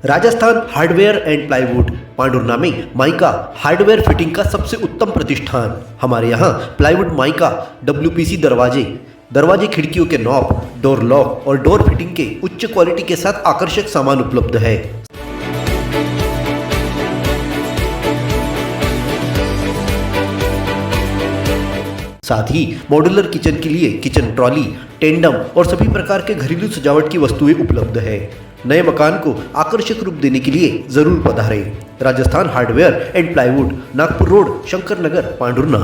Rajasthan hardware and plywood Pandhurna में mica hardware fitting का सबसे उत्तम प्रतिष्ठान। हमारे यहाँ प्लाईवुड, माइका, WPC दरवाजे खिड़कियों के नॉब, डोर लॉक और डोर फिटिंग के उच्च क्वालिटी के साथ आकर्षक सामान उपलब्ध है। साथ ही मॉड्यूलर किचन के लिए किचन ट्रॉली, टेंडम और सभी प्रकार के घरेलू सजावट की वस्तुएं उपलब्ध है। नए मकान को आकर्षक रूप देने के लिए जरूर पधारें। Rajasthan hardware and plywood, Nagpur road, Shankar Nagar, Pandhurna.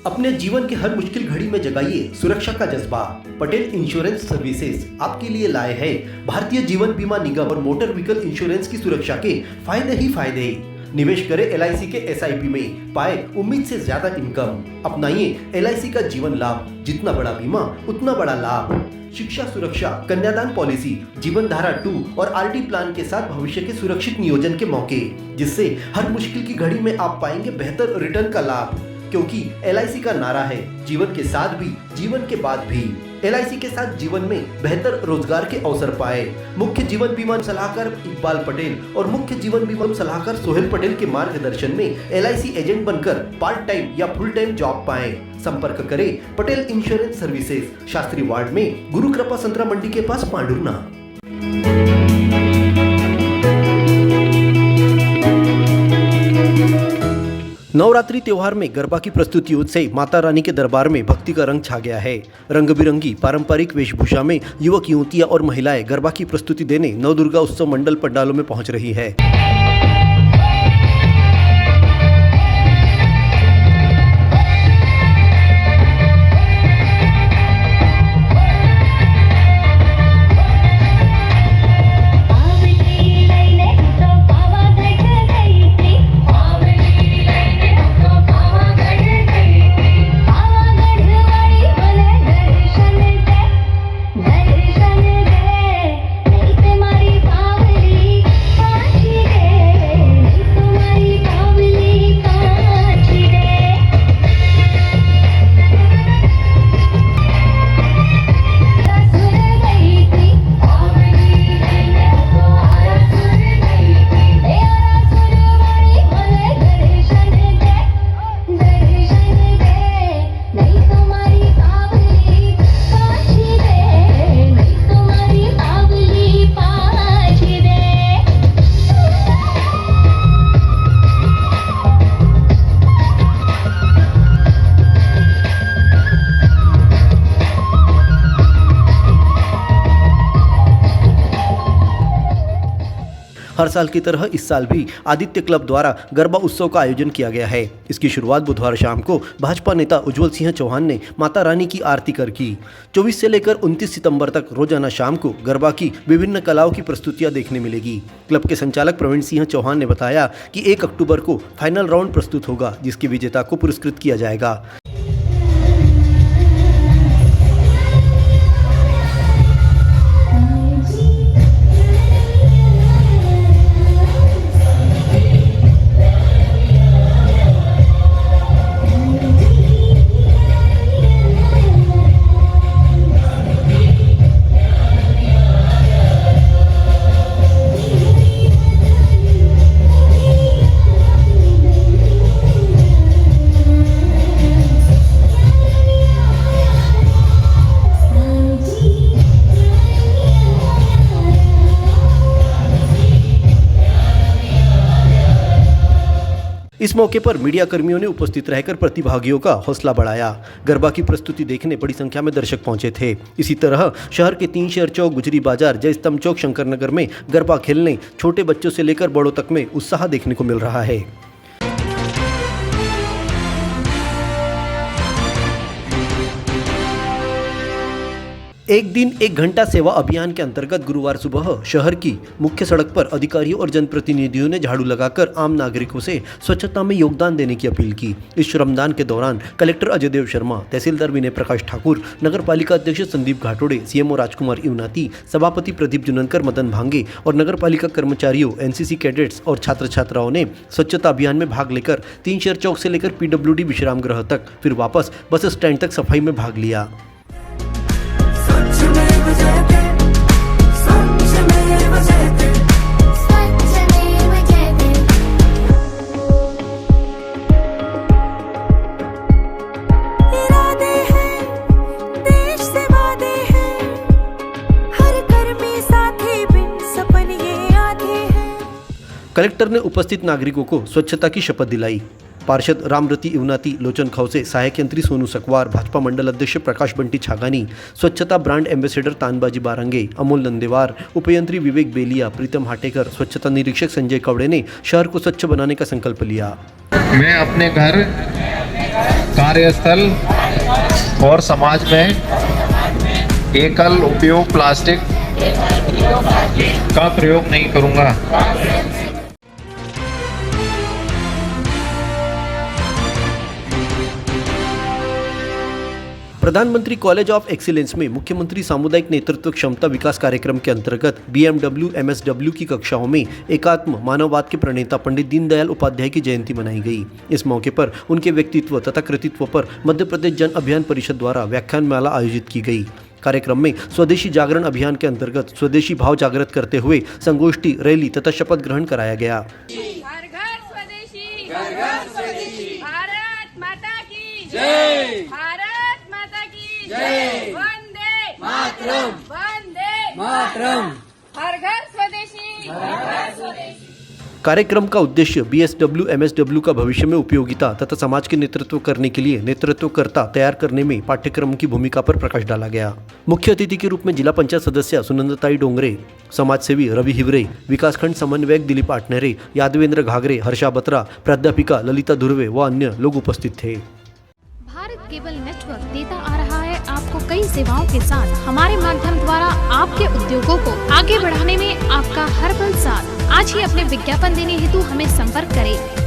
अपने जीवन के हर मुश्किल घड़ी में जगाइए सुरक्षा का जज्बा। पटेल इंश्योरेंस सर्विसेज आपके लिए लाए हैं भारतीय जीवन बीमा निगम और मोटर व्हीकल इंश्योरेंस की सुरक्षा के फायदे ही फायदे। निवेश करें LIC के SIP में, पाए उम्मीद से ज्यादा इनकम। अपनाइए LIC का जीवन लाभ, जितना बड़ा बीमा उतना बड़ा लाभ। शिक्षा सुरक्षा, कन्यादान पॉलिसी, जीवन धारा 2 और RD प्लान के साथ भविष्य के सुरक्षित नियोजन के मौके, जिससे हर मुश्किल की घड़ी में आप पाएंगे बेहतर रिटर्न का लाभ। क्योंकि LIC का नारा है जीवन के साथ भी, जीवन के बाद भी। LIC के साथ जीवन में बेहतर रोजगार के अवसर पाए। मुख्य जीवन बीमा सलाहकार इकबाल पटेल और मुख्य जीवन बीमा सलाहकार सोहेल पटेल के मार्गदर्शन में LIC एजेंट बनकर पार्ट टाइम या फुल टाइम जॉब पाए। संपर्क करें Patel insurance services, Shastri ward में, गुरु कृपा संतरा मंडी के पास, पांडुरना। नवरात्रि त्योहार में गरबा की प्रस्तुतियों से माता रानी के दरबार में भक्ति का रंग छा गया है। रंग बिरंगी पारंपरिक वेशभूषा में युवक युवतियां और महिलाएं गरबा की प्रस्तुति देने नवदुर्गा उत्सव मंडल पंडालों में पहुंच रही है। हर साल की तरह इस साल भी आदित्य क्लब द्वारा गरबा उत्सव का आयोजन किया गया है। इसकी शुरुआत बुधवार शाम को भाजपा नेता उज्जवल सिंह चौहान ने माता रानी की आरती कर की। 24 से लेकर 29 सितंबर तक रोजाना शाम को गरबा की विभिन्न कलाओं की प्रस्तुतियां देखने मिलेगी। क्लब के संचालक प्रवीण सिंह चौहान ने बताया कि 1 अक्टूबर को फाइनल राउंड प्रस्तुत होगा, जिसके विजेता को पुरस्कृत किया जाएगा। इस मौके पर मीडिया कर्मियों ने उपस्थित रहकर प्रतिभागियों का हौसला बढ़ाया। गरबा की प्रस्तुति देखने बड़ी संख्या में दर्शक पहुंचे थे। इसी तरह शहर के 3 शहर चौक, गुजरी बाजार, जय स्तंभ चौक, शंकर नगर में गरबा खेलने छोटे बच्चों से लेकर बड़ों तक में उत्साह देखने को मिल रहा है। एक दिन एक घंटा सेवा अभियान के अंतर्गत गुरुवार सुबह शहर की मुख्य सड़क पर अधिकारियों और जनप्रतिनिधियों ने झाड़ू लगाकर आम नागरिकों से स्वच्छता में योगदान देने की अपील की। इस श्रमदान के दौरान कलेक्टर अजय देव शर्मा, तहसीलदार विनय प्रकाश ठाकुर, नगर पालिका अध्यक्ष संदीप घाटोड़े, CMO राजकुमार युनाती, सभापति प्रदीप जुननकर, मदन भांगे और नगर पालिका कर्मचारियों, NCC कैडेट्स और छात्र छात्राओं ने स्वच्छता अभियान में भाग लेकर 3 शहर चौक से लेकर PWD विश्राम गृह तक, फिर वापस बस स्टैंड तक सफाई में भाग लिया। कलेक्टर ने उपस्थित नागरिकों को स्वच्छता की शपथ दिलाई। पार्षद रामरती इवनाती, लोचन खौसे, सहायक यंत्री सोनू सकवार, भाजपा मंडल अध्यक्ष प्रकाश बंटी छागानी, स्वच्छता ब्रांड एम्बेसडर तानबाजी बारंगे, अमोल नंदेवार, उपयंत्री विवेक बेलिया, प्रीतम हाटेकर, स्वच्छता निरीक्षक संजय कवड़े ने शहर को स्वच्छ बनाने का संकल्प लिया। मैं अपने घर, कार्यस्थल और समाज में एकल उपयोग प्लास्टिक का प्रयोग नहीं करूंगा। प्रधानमंत्री कॉलेज ऑफ एक्सीलेंस में मुख्यमंत्री सामुदायिक नेतृत्व क्षमता विकास कार्यक्रम के अंतर्गत BMW MSW की कक्षाओं में एकात्म मानववाद के प्रणेता पंडित दीनदयाल उपाध्याय की जयंती मनाई गई। इस मौके पर उनके व्यक्तित्व तथा कृतित्व पर मध्य प्रदेश जन अभियान परिषद द्वारा व्याख्यानमाला आयोजित की गई। कार्यक्रम में स्वदेशी जागरण अभियान के अंतर्गत स्वदेशी भाव जागृत करते हुए संगोष्ठी, रैली तथा शपथ ग्रहण कराया गया। घर घर स्वदेशी, भारत माता की जय, भारत माता की जय, वंदे मातरम, वंदे मातरम, हर घर स्वदेशी, हर घर स्वदेशी। कार्यक्रम का उद्देश्य BSW MSW का भविष्य में उपयोगिता तथा समाज के नेतृत्व करने के लिए नेतृत्वकर्ता तैयार करने में पाठ्यक्रम की भूमिका पर प्रकाश डाला गया। मुख्य अतिथि के रूप में जिला पंचायत सदस्य सुनंदताई डोंगरे, समाजसेवी रवि हिवरे, विकासखंड समन्वयक दिलीप आटनेरे, यादवेंद्र घाघरे, हर्षा बत्रा, प्राध्यापिका ललिता धुर्वे व अन्य लोग उपस्थित थे। भारत केबल नेटवर्क देता आ रहा है आपको कई सेवाओं के साथ हमारे माध्यम द्वारा आपके उद्योगों को आगे बढ़ाने में आपका हर पल साथ। आज ही अपने विज्ञापन देने हेतु हमें संपर्क करें।